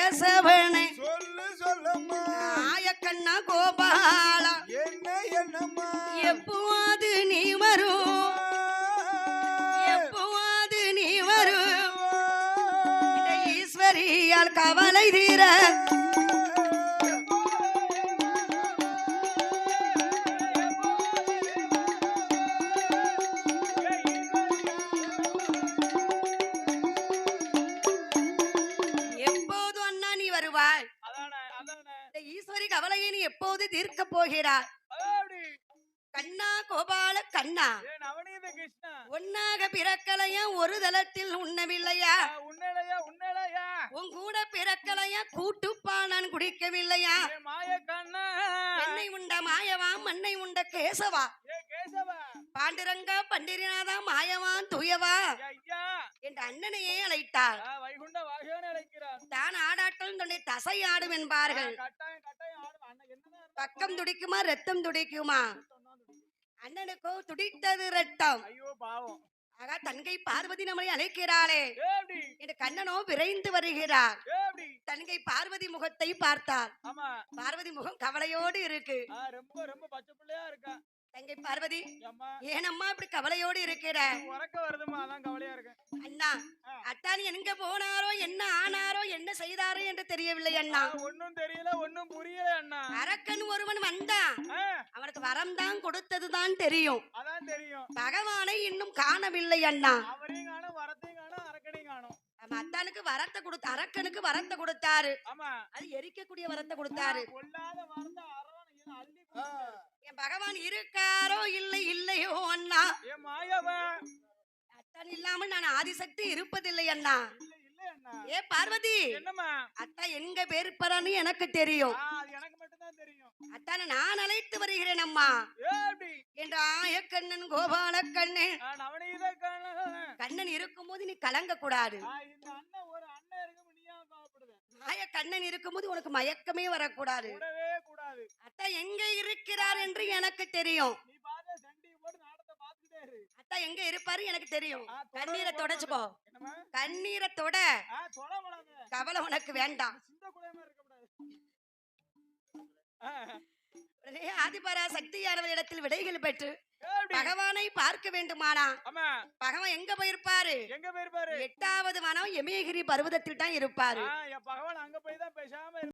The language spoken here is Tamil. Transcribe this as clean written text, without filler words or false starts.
கேசவனை சொல்லு சொல்லம்மா ஆயக்கண்ணா கோபாலா என்ன என்னம்மா எப்போது நீ வரும் எப்போது நீ வரும் இந்த ஈஸ்வரியால் கவலை தீர ஈஸ்வரி கவலையை நீ எப்போது தீர்க்க போகிறார் கண்ணா கோபால கண்ணா ஒன்னாக பிறக்கலையா ஒரு தளத்தில் உண்ணவில்லையா உன் கூட பிறக்கலையா கூட்டுப்பானான் குடிக்கவில்லையா என்னை உண்ட மாயவா மண்ணை உண்ட கேசவா பாண்டிரங்கா பண்டிரிநாதா மாயவான் துயவா என்ற அண்ணனையே அழைத்தார் தான் ஆடாட்டம் தொண்டை தசை ஆடும் என்பார்கள் பக்கம் துடிக்குமா ரத்தம் துடிக்குமா அண்ணனுக்கோ துடித்தது ரத்தம் ஆகா தங்கை பார்வதி நம்மை அழைக்கிறாளே என்ற கண்ணனோ விரைந்து வருகிறார் தங்கை பார்வதி முகத்தை பார்த்தார் பார்வதி முகம் கவலையோடு இருக்கு தங்கை பார்வதி ஏனம்மா இப்படி கவலையோடு இருக்கிற அண்ணா அத்தானி எங்க போனாரோ என்ன ஆனாரோ என்ன செய்தாரோ என்று தெரியவில்லை அண்ணா ஒன்னும் தெரியல ஒன்னும் புரியல அண்ணா அரக்கன் ஒருவன் வந்தான் அவனுக்கு வரம் தான் கொடுத்ததுதான் தெரியும் பகவானை இன்னும் காணவில்லை அண்ணா அத்தானுக்கு வரத்தை கொடுத்த அரக்கனுக்கு வரத்தை கொடுத்தாரு அது எரிக்கக்கூடிய வரத்தை கொடுத்தாரு என் பகவான் இருக்காரோ இல்லை இல்லையோ அண்ணா அத்தான் இல்லாமல் நான் ஆதிசக்தி இருப்பதில்லை அண்ணா ஏ பார்வதி அத்தா எங்க பேருப்பறான்னு எனக்கு தெரியும் அத்தான நான் அழைத்து வருகிறேன் அம்மா என்ற ஆயக்கண்ணன் கோபால கண்ணன் கண்ணன் இருக்கும் போது நீ கலங்க கூடாது மாய கண்ணன் இருக்கும்போது உனக்கு மயக்கமே வரக்கூடாது அத்தா எங்க இருக்கிறார் என்று எனக்கு தெரியும் அத்தா எங்க இருப்பாரு எனக்கு தெரியும் கண்ணீரை தொடச்சுக்கோ கண்ணீரை தொட கவலை உனக்கு வேண்டாம் ஆதிபரா சக்தியானவரிடத்தில் விடைகள் பெற்று பகவானை பார்க்க வேண்டுமானா பகவான் எங்க போயிருப்பாரு 8வது வனம் எமயகிரி பர்வதத்தில் தான் இருப்பாரு.